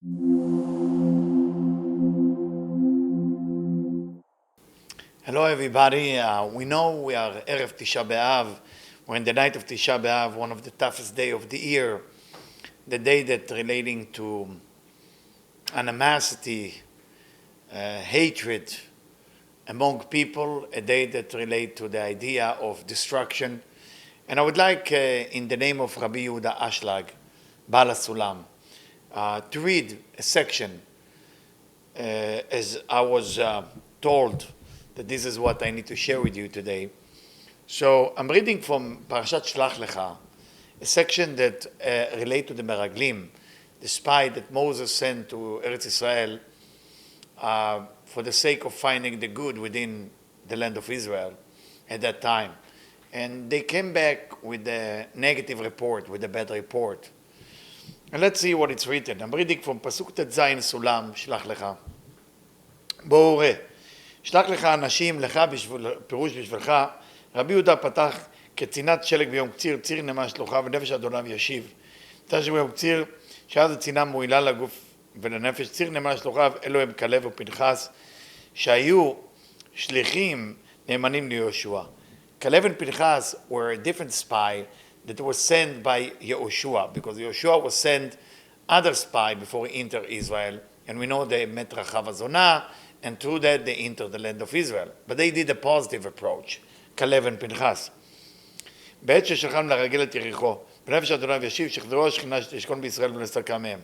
Hello everybody, we know we are Erev Tisha B'Av, we're in the night of Tisha B'Av, one of the toughest days of the year, the day that relating to animosity, hatred among people, a day that relate to the idea of destruction. And I would like, in the name of Rabbi Yehuda Ashlag, Bala Sulam, to read a section, as I was told that this is what I need to share with you today. So I'm reading from Parashat Shlach Lecha, a section that relates to the Meraglim, the spy that Moses sent to Eretz Israel for the sake of finding the good within the land of Israel at that time. And they came back with a negative report, with a bad report. And let's see what it's written. I'm reading from Pasuk Tet Zayin Sulam, Shlach Lecha. בואו ראה, שלח לך אנשים, לך פירוש בשבילך, רבי יהודה פתח כצינת שלג ביום קציר, ציר נמה שלוחה ונפש אדוניו ישיב. תשב ביום קציר, שאז הצינה מועילה לגוף ולנפש, ציר נמה שלוחה, אלו הם כלב ופנחס, שהיו שליחים נאמנים ליהושע. כלב and Pinchas were a different spy that was sent by Yehoshua, because Yehoshua was sent other spy before he entered Israel, and we know they met Rachav Azonah, and through that they entered the land of Israel. But they did a positive approach, כלב and Pinchas. בעת ששלחם לרגל את יריחו, בנפש אדוניו ישיב, שחזרו השכינה שתשכון בישראל ולסתלקה מהם.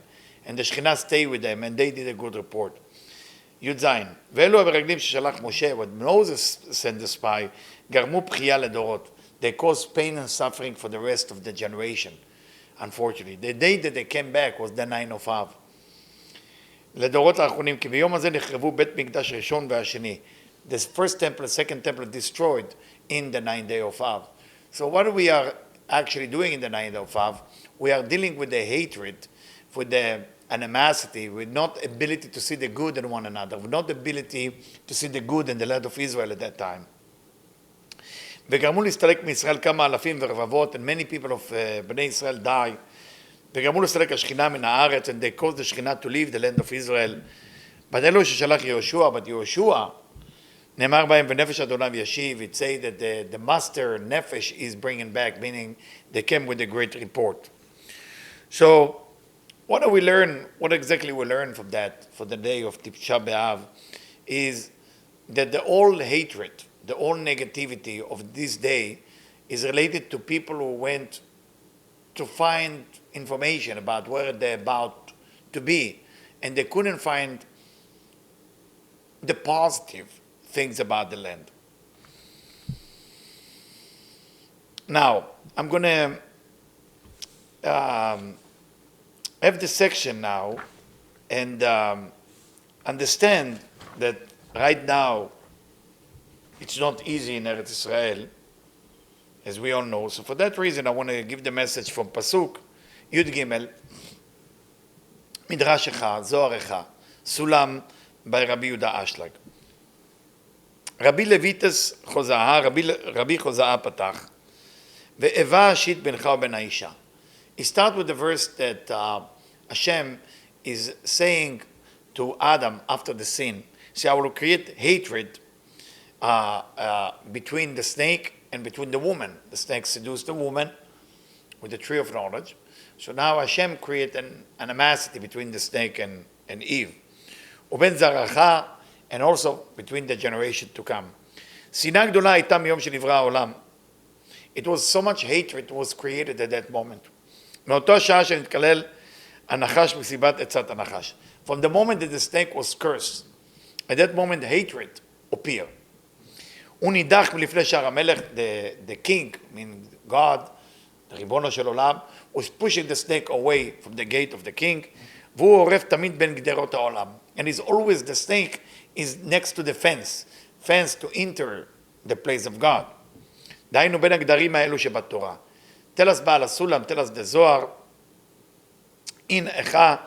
And the Shekhinah stayed with them, and they did a good report. י"ז, ואלו המרגלים ששלח משה, when Moses sent the spy, גרמו בכייה לדורות. They caused pain and suffering for the rest of the generation, unfortunately. The day that they came back was the 9 of Av. לדורות האחרונים, כי ביום הזה נחרבו בית מקדש ראשון והשני. The first temple, second temple destroyed in the 9th day of Av. So what we are actually doing in the 9th of Av, we are dealing with the hatred, with the animosity, with not ability to see the good in one another, with not ability to see the good in the land of Israel at that time. וגרמו להסתלק מישראל כמה אלפים ורבבות, and many people of בני ישראל die. וגרמו להסתלק השכינה מן הארץ, and they caused the Shekhinah to leave the land of Israel. but אלו ששלח יהושע, but יהושע, נאמר בהם ונפש אדוניו ישיב, it say that the master nefesh is bringing back, meaning they came with a great report. So what do we learn, what exactly we learn from that, for the day of Tisha B'Av, is that the whole hatred, the whole negativity of this day is related to people who went to find information about where they're about to be, and they couldn't find the positive things about the land. Now, I'm going to have this section now and understand that right now it's not easy in Eretz Israel, as we all know. So for that reason, I want to give the message from Pasuk Yud Gimel, Midrashecha, Zoharecha, Sulam by Rabbi Yehuda Ashlag. רבי לויטס חוזאה, רבי חוזאה פתח, ואיבה השיט בינך ובין האישה. He starts with the verse that Hashem is saying to Adam after the sin. See, I will create hatred between the snake and between the woman. The snake seduced the woman with the tree of knowledge. So now Hashem creates an animosity between the snake and Eve. ובין זרעך, and also between the generation to come. שנאה גדולה הייתה מיום שנברא העולם. It was so much hatred was created at that moment. מאותו השעה שנתקלל הנחש מסיבת עצת הנחש. From the moment that the snake was cursed, at that moment hatred appeared. הוא נידח מלפני שער המלך, the king, meaning God, the ריבונו של עולם, was pushing the snake away from the gate of the king, והוא עורף תמיד בין גדרות העולם. And he's always, the snake is next to the fence to enter the place of God. דהיינו בין הגדרים האלו שבתורה. Tell us בעל הסולם, tell us the Zohar. In Echa,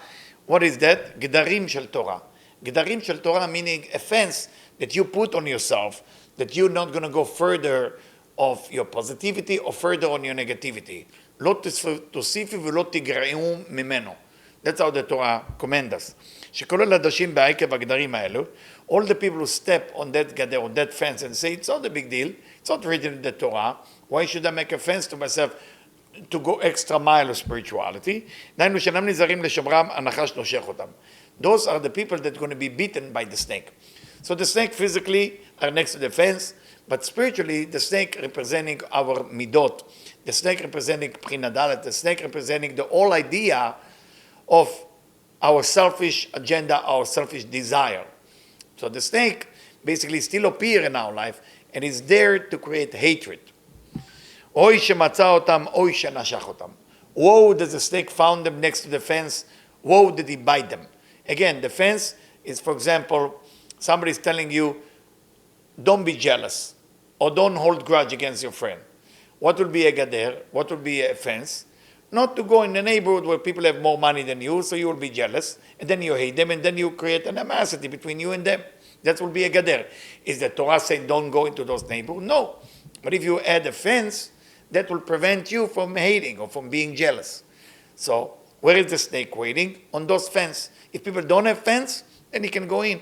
what is that? גדרים של תורה. גדרים של תורה meaning a fence that you put on yourself, that you're not going to go further of your positivity or further on your negativity. לא תוסיפי ולא תגרעו ממנו. That's how the Torah commands us. שכל הדשים בעקב הגדרים האלו, all the people who step on that גדר, on that fence and say, it's not a big deal, it's not written in the Torah, why should I make a fence to myself to go extra mile of spirituality? דהיינו שאינם נזהרים לשומרם, הנחש נושך אותם. Those are the people that are going to be beaten by the snake. So the snake physically are next to the fence, but spiritually the snake representing our midot, the snake representing prinadalet, the snake representing the whole idea of our selfish agenda, our selfish desire. So the snake basically still appears in our life and is there to create hatred. Oy shematza otam, oy shenashach otam. Woe does the snake found them next to the fence, woe did he bite them. Again, the fence is, for example, somebody is telling you, don't be jealous or don't hold grudge against your friend. What will be a gader? What will be a fence? Not to go in a neighborhood where people have more money than you, so you will be jealous, and then you hate them, and then you create an animosity between you and them. That will be a gader. Is the Torah saying don't go into those neighborhoods? No. But if you add a fence, that will prevent you from hating or from being jealous. So where is the snake waiting? On those fence. If people don't have fence, then he can go in.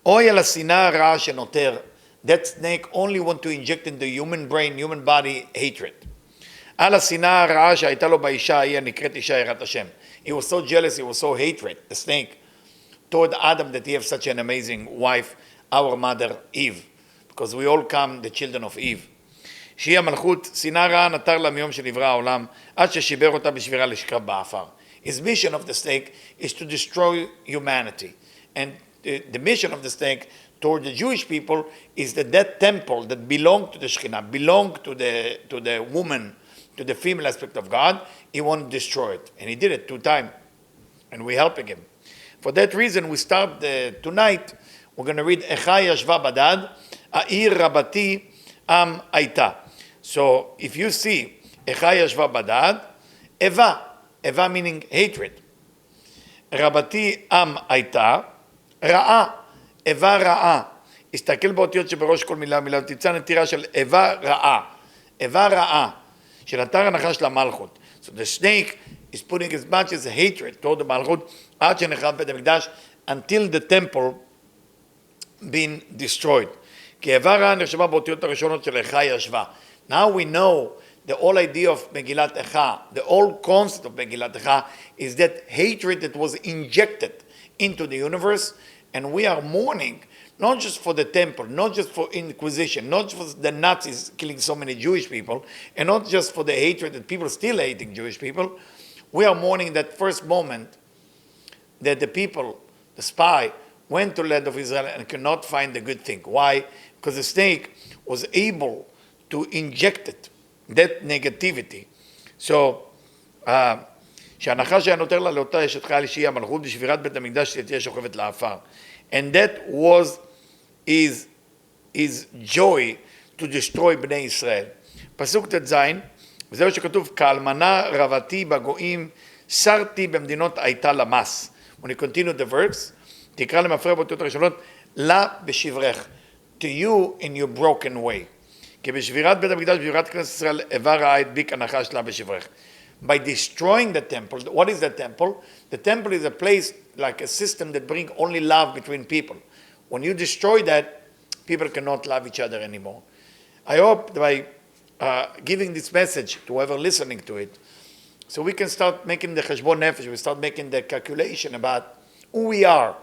Oy al השנאה הרעה שנותר. That snake only want to inject in the human brain, human body, hatred. על השנאה הרעה שהייתה לו באישה ההיא הנקראת אישה יראת השם. He was so jealous, he was so hatred, the snake, toward Adam that he have such an amazing wife, our mother Eve. Because we all come the children of Eve. שהיא המלכות, שנאה רעה נותר לה מיום שנברא העולם, עד ששיבר אותה בשבירה לשכב באפר. His mission of the snake is to destroy humanity. And the mission of the snake toward the Jewish people is that temple that belonged to the Shekhinah, belonged to the woman, to the female aspect of God, he wanted to destroy it. And he did it 2 times. And we're helping him. For that reason, we start tonight, we're going to read Echa Yashva Badad, A'ir Rabati Am Aita. So if you see Echa Yashva Badad, Eva meaning hatred. Rabati Am Aita, רעה, איבה רעה. הסתכל באותיות שבראש כל מילה ומילה, ותמצא נטירה של איבה רעה, של אתר הנחש למלכות. So the snake is putting as much as hatred toward the מלכות, עד שנחרב בית המקדש, until the temple being destroyed. כי איבה רעה נחשבה באותיות הראשונות של איכה ישבה. Now we know the whole idea of Megillat Echa, the whole concept of Megillat Echa is that hatred that was injected into the universe, and we are mourning not just for the temple, not just for Inquisition, not just for the Nazis killing so many Jewish people, and not just for the hatred that people still hating Jewish people. We are mourning that first moment that the people, the spy, went to the land of Israel and could not find the good thing. Why? Because the snake was able to inject it, that negativity. So, שהנחש היה נותר לה לאותה אשת חיל שהיא המלכות בשבירת בית המקדש שתהיה שוכבת לעפר. And that was his joy to destroy בני ישראל. פסוק ט"ז, וזהו שכתוב, כאלמנה רבתי בגויים, שרתי במדינות הייתה למס. When you continue the verse, תקרא למפרע באותיות הראשונות, לה בשברך, to you in your broken way. כי בשבירת בית המקדש, בשבירת כנסת ישראל, איבה רעה הדביק הנחש לה בשברך. By destroying the temple, what is the temple? The temple is a place, like a system that brings only love between people. When you destroy that, people cannot love each other anymore. I hope by giving this message to whoever listening to it, so we can start making the cheshbon nefesh, we start making the calculation about who we are,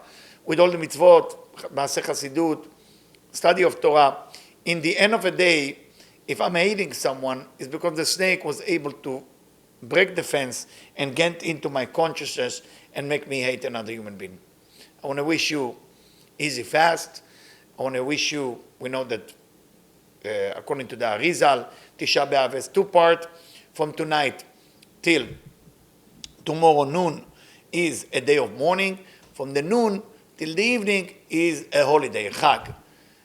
with all the mitzvot, maaseh chasidut, study of Torah. In the end of the day, if I'm hating someone, it's because the snake was able to break the fence and get into my consciousness and make me hate another human being. I want to wish you easy fast. I want to wish you, we know that according to the Arizal, Tisha B'Av has 2 parts. From tonight till tomorrow noon is a day of mourning. From the noon till the evening is a holiday, a Chag.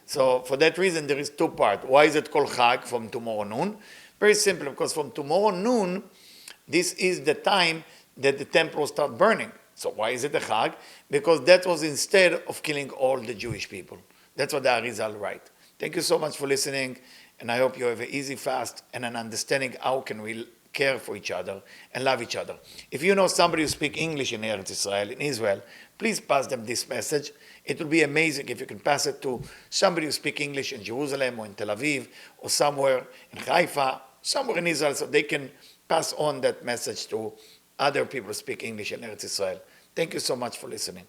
So for that reason there is 2 parts. Why is it called Chag from tomorrow noon? Very simple, because from tomorrow noon, this is the time that the temple will start burning. So why is it a Chag? Because that was instead of killing all the Jewish people. That's what the Arizal write. Thank you so much for listening, and I hope you have an easy fast and an understanding how can we care for each other, and love each other. If you know somebody who speaks English in Eretz Israel, in Israel, please pass them this message. It will be amazing if you can pass it to somebody who speaks English in Jerusalem or in Tel Aviv or somewhere in Haifa, somewhere in Israel, so they can pass on that message to other people who speak English in Eretz Israel. Thank you so much for listening.